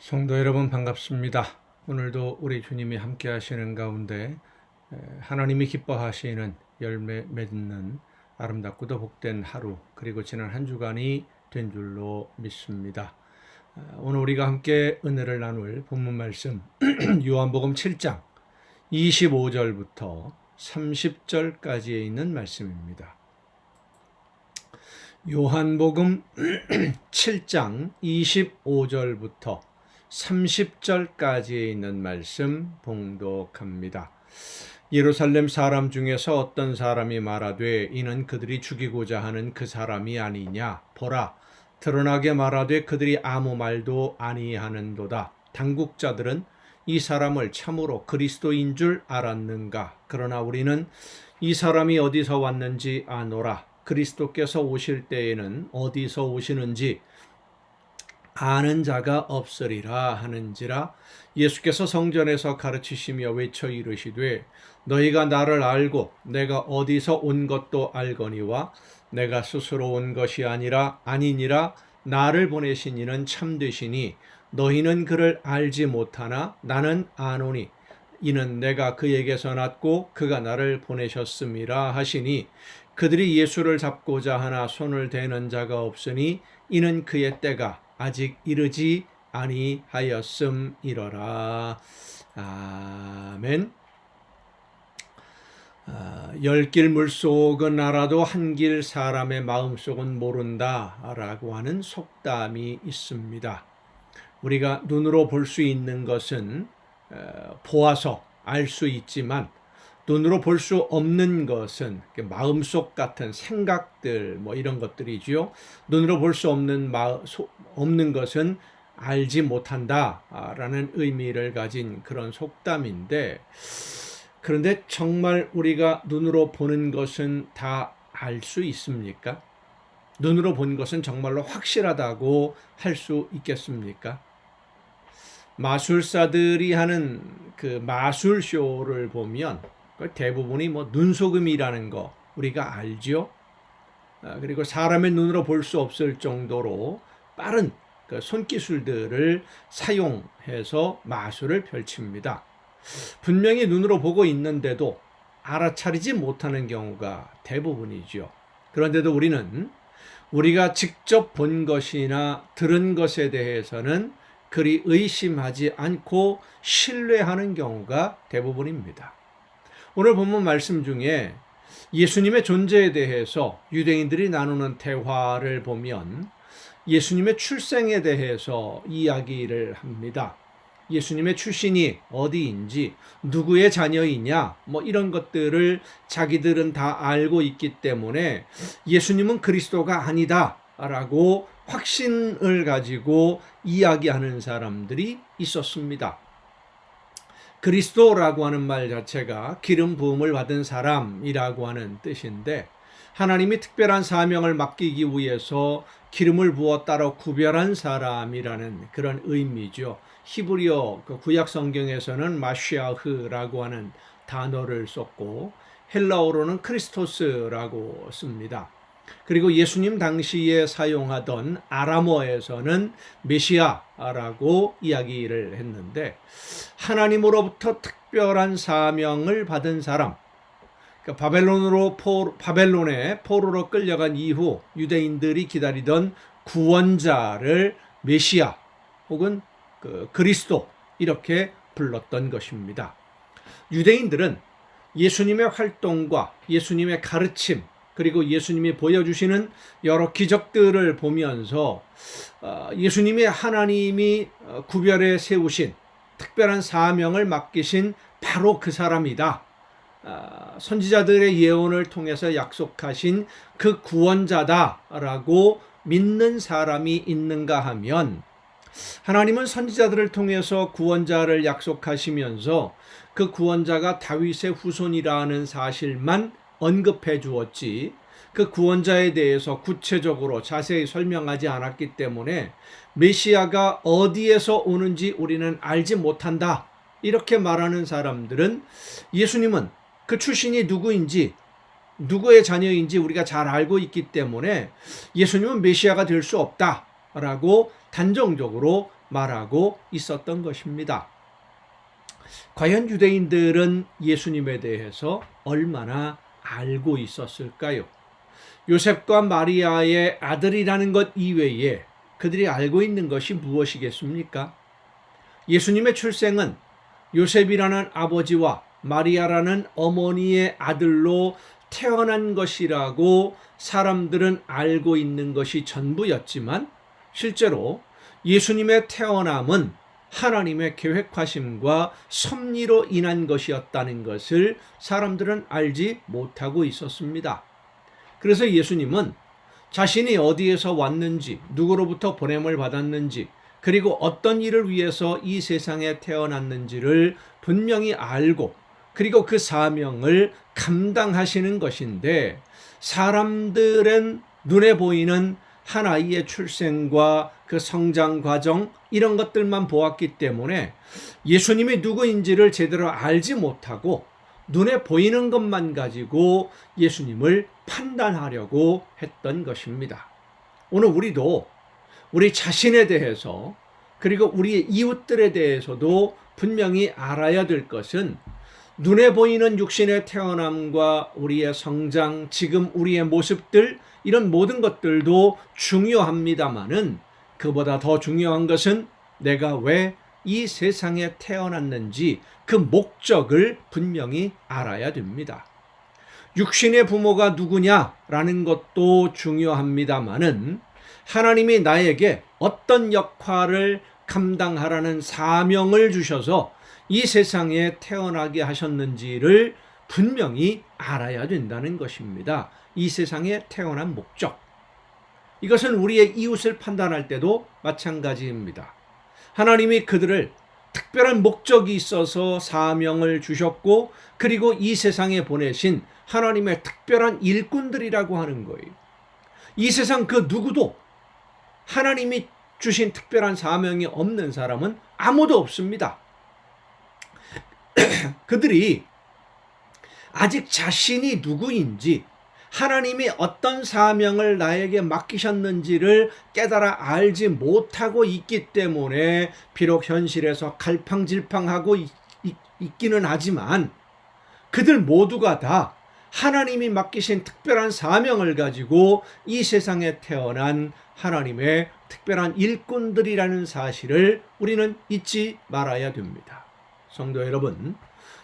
성도 여러분 반갑습니다. 오늘도 우리 주님이 함께 하시는 가운데 하나님이 기뻐하시는 열매 맺는 아름답고도 복된 하루 그리고 지난 한 주간이 된 줄로 믿습니다. 오늘 우리가 함께 은혜를 나눌 본문 말씀 요한복음 7장 25절부터 30절까지에 있는 말씀입니다. 요한복음 7장 25절부터 30절까지에 있는 말씀 봉독합니다. 예루살렘 사람 중에서 어떤 사람이 말하되 이는 그들이 죽이고자 하는 그 사람이 아니냐. 보라, 드러나게 말하되 그들이 아무 말도 아니하는도다. 당국자들은 이 사람을 참으로 그리스도인 줄 알았는가. 그러나 우리는 이 사람이 어디서 왔는지 아노라. 그리스도께서 오실 때에는 어디서 오시는지 아는 자가 없으리라 하는지라. 예수께서 성전에서 가르치시며 외쳐 이르시되 너희가 나를 알고 내가 어디서 온 것도 알거니와 내가 스스로 온 것이 아니니라. 나를 보내신 이는 참되시니 너희는 그를 알지 못하나 나는 아노니 이는 내가 그에게서 났고 그가 나를 보내셨음이라 하시니 그들이 예수를 잡고자 하나 손을 대는 자가 없으니 이는 그의 때가 아직 이르지 아니하였음이러라. 아멘. 열 길 물속은 알아도 한 길 사람의 마음속은 모른다 라고 하는 속담이 있습니다. 우리가 눈으로 볼 수 있는 것은 보아서 알 수 있지만 눈으로 볼 수 없는 것은 마음속 같은 생각들 이런 것들이지요. 눈으로 볼 수 없는 것은 알지 못한다라는 의미를 가진 그런 속담인데, 그런데 정말 우리가 눈으로 보는 것은 다 알 수 있습니까? 눈으로 본 것은 정말로 확실하다고 할 수 있겠습니까? 마술사들이 하는 그 마술쇼를 보면 대부분이 눈속임이라는 거 우리가 알죠. 그리고 사람의 눈으로 볼 수 없을 정도로 빠른 그 손기술들을 사용해서 마술을 펼칩니다. 분명히 눈으로 보고 있는데도 알아차리지 못하는 경우가 대부분이죠. 그런데도 우리는 우리가 직접 본 것이나 들은 것에 대해서는 그리 의심하지 않고 신뢰하는 경우가 대부분입니다. 오늘 본문 말씀 중에 예수님의 존재에 대해서 유대인들이 나누는 대화를 보면 예수님의 출생에 대해서 이야기를 합니다. 예수님의 출신이 어디인지, 누구의 자녀이냐, 이런 것들을 자기들은 다 알고 있기 때문에 예수님은 그리스도가 아니다 라고 확신을 가지고 이야기하는 사람들이 있었습니다. 그리스도라고 하는 말 자체가 기름 부음을 받은 사람이라고 하는 뜻인데, 하나님이 특별한 사명을 맡기기 위해서 기름을 부어 따로 구별한 사람이라는 그런 의미죠. 히브리어 구약 성경에서는 마시아흐라고 하는 단어를 썼고 헬라어로는 크리스토스라고 씁니다. 그리고 예수님 당시에 사용하던 아람어에서는 메시아라고 이야기를 했는데, 하나님으로부터 특별한 사명을 받은 사람, 바벨론의 포로로 끌려간 이후 유대인들이 기다리던 구원자를 메시아 혹은 그리스도 이렇게 불렀던 것입니다. 유대인들은 예수님의 활동과 예수님의 가르침 그리고 예수님이 보여주시는 여러 기적들을 보면서 예수님이 하나님이 구별해 세우신 특별한 사명을 맡기신 바로 그 사람이다. 선지자들의 예언을 통해서 약속하신 그 구원자다라고 믿는 사람이 있는가 하면, 하나님은 선지자들을 통해서 구원자를 약속하시면서 그 구원자가 다윗의 후손이라는 사실만 언급해 주었지 그 구원자에 대해서 구체적으로 자세히 설명하지 않았기 때문에 메시아가 어디에서 오는지 우리는 알지 못한다 이렇게 말하는 사람들은 예수님은 그 출신이 누구인지 누구의 자녀인지 우리가 잘 알고 있기 때문에 예수님은 메시아가 될 수 없다라고 단정적으로 말하고 있었던 것입니다. 과연 유대인들은 예수님에 대해서 얼마나 알고 있었을까요? 요셉과 마리아의 아들이라는 것 이외에 그들이 알고 있는 것이 무엇이겠습니까? 예수님의 출생은 요셉이라는 아버지와 마리아라는 어머니의 아들로 태어난 것이라고 사람들은 알고 있는 것이 전부였지만, 실제로 예수님의 태어남은 하나님의 계획하심과 섭리로 인한 것이었다는 것을 사람들은 알지 못하고 있었습니다. 그래서 예수님은 자신이 어디에서 왔는지, 누구로부터 보냄을 받았는지, 그리고 어떤 일을 위해서 이 세상에 태어났는지를 분명히 알고, 그리고 그 사명을 감당하시는 것인데, 사람들은 눈에 보이는 한 아이의 출생과 그 성장 과정, 이런 것들만 보았기 때문에 예수님이 누구인지를 제대로 알지 못하고 눈에 보이는 것만 가지고 예수님을 판단하려고 했던 것입니다. 오늘 우리도 우리 자신에 대해서, 그리고 우리의 이웃들에 대해서도 분명히 알아야 될 것은, 눈에 보이는 육신의 태어남과 우리의 성장, 지금 우리의 모습들, 이런 모든 것들도 중요합니다마는 그보다 더 중요한 것은 내가 왜 이 세상에 태어났는지 그 목적을 분명히 알아야 됩니다. 육신의 부모가 누구냐라는 것도 중요합니다마는 하나님이 나에게 어떤 역할을 감당하라는 사명을 주셔서 이 세상에 태어나게 하셨는지를 분명히 알아야 된다는 것입니다. 이 세상에 태어난 목적. 이것은 우리의 이웃을 판단할 때도 마찬가지입니다. 하나님이 그들을 특별한 목적이 있어서 사명을 주셨고, 그리고 이 세상에 보내신 하나님의 특별한 일꾼들이라고 하는 거예요. 이 세상 그 누구도 하나님이 주신 특별한 사명이 없는 사람은 아무도 없습니다. 그들이 아직 자신이 누구인지, 하나님이 어떤 사명을 나에게 맡기셨는지를 깨달아 알지 못하고 있기 때문에 비록 현실에서 갈팡질팡하고 있기는 하지만, 그들 모두가 다 하나님이 맡기신 특별한 사명을 가지고 이 세상에 태어난 하나님의 특별한 일꾼들이라는 사실을 우리는 잊지 말아야 됩니다. 성도 여러분,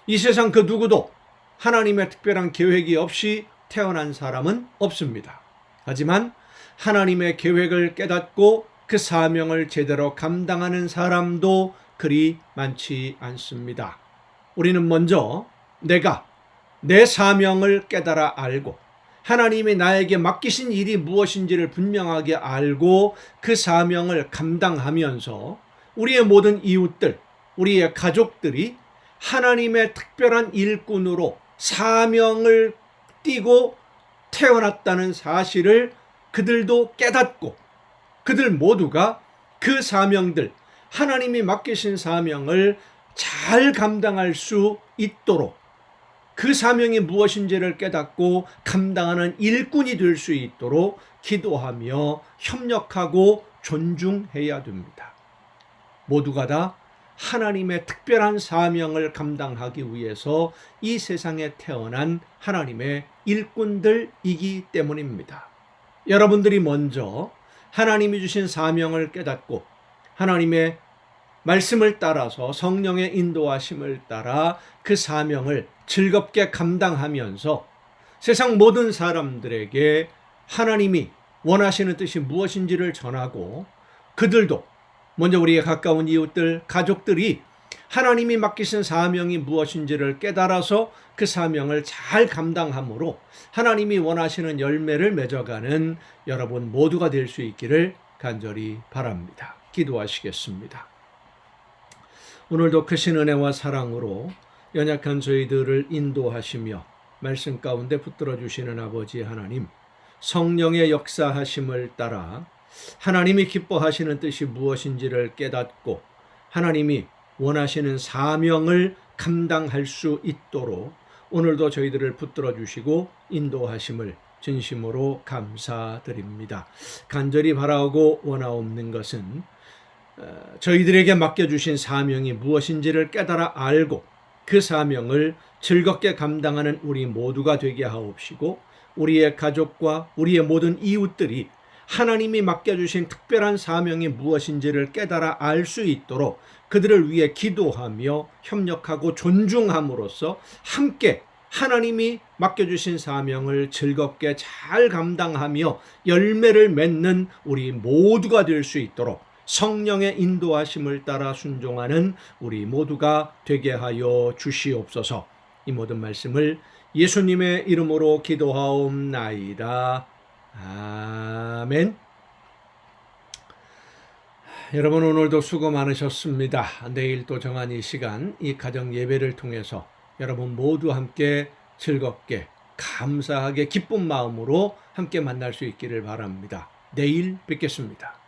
이 세상 그 누구도 하나님의 특별한 계획이 없이 태어난 사람은 없습니다. 하지만 하나님의 계획을 깨닫고 그 사명을 제대로 감당하는 사람도 그리 많지 않습니다. 우리는 먼저 내가 내 사명을 깨달아 알고, 하나님이 나에게 맡기신 일이 무엇인지를 분명하게 알고 그 사명을 감당하면서 우리의 모든 이웃들, 우리의 가족들이 하나님의 특별한 일꾼으로 사명을 띠고 태어났다는 사실을 그들도 깨닫고, 그들 모두가 그 사명들, 하나님이 맡기신 사명을 잘 감당할 수 있도록, 그 사명이 무엇인지를 깨닫고 감당하는 일꾼이 될 수 있도록 기도하며 협력하고 존중해야 됩니다. 모두가 다 하나님의 특별한 사명을 감당하기 위해서 이 세상에 태어난 하나님의 일꾼들이기 때문입니다. 여러분들이 먼저 하나님이 주신 사명을 깨닫고 하나님의 말씀을 따라서 성령의 인도하심을 따라 그 사명을 즐겁게 감당하면서 세상 모든 사람들에게 하나님이 원하시는 뜻이 무엇인지를 전하고, 그들도 먼저 우리의 가까운 이웃들, 가족들이 하나님이 맡기신 사명이 무엇인지를 깨달아서 그 사명을 잘 감당함으로 하나님이 원하시는 열매를 맺어가는 여러분 모두가 될 수 있기를 간절히 바랍니다. 기도하시겠습니다. 오늘도 크신 은혜와 사랑으로 연약한 저희들을 인도하시며 말씀 가운데 붙들어 주시는 아버지 하나님, 성령의 역사하심을 따라 하나님이 기뻐하시는 뜻이 무엇인지를 깨닫고 하나님이 원하시는 사명을 감당할 수 있도록 오늘도 저희들을 붙들어 주시고 인도하심을 진심으로 감사드립니다. 간절히 바라고 원하옵는 것은 저희들에게 맡겨주신 사명이 무엇인지를 깨달아 알고 그 사명을 즐겁게 감당하는 우리 모두가 되게 하옵시고, 우리의 가족과 우리의 모든 이웃들이 하나님이 맡겨주신 특별한 사명이 무엇인지를 깨달아 알 수 있도록 그들을 위해 기도하며 협력하고 존중함으로써 함께 하나님이 맡겨주신 사명을 즐겁게 잘 감당하며 열매를 맺는 우리 모두가 될 수 있도록 성령의 인도하심을 따라 순종하는 우리 모두가 되게 하여 주시옵소서. 이 모든 말씀을 예수님의 이름으로 기도하옵나이다. 아멘. 여러분, 오늘도 수고 많으셨습니다. 내일 또 정한 이 시간, 이 가정 예배를 통해서 여러분 모두 함께 즐겁게 감사하게 기쁜 마음으로 함께 만날 수 있기를 바랍니다. 내일 뵙겠습니다.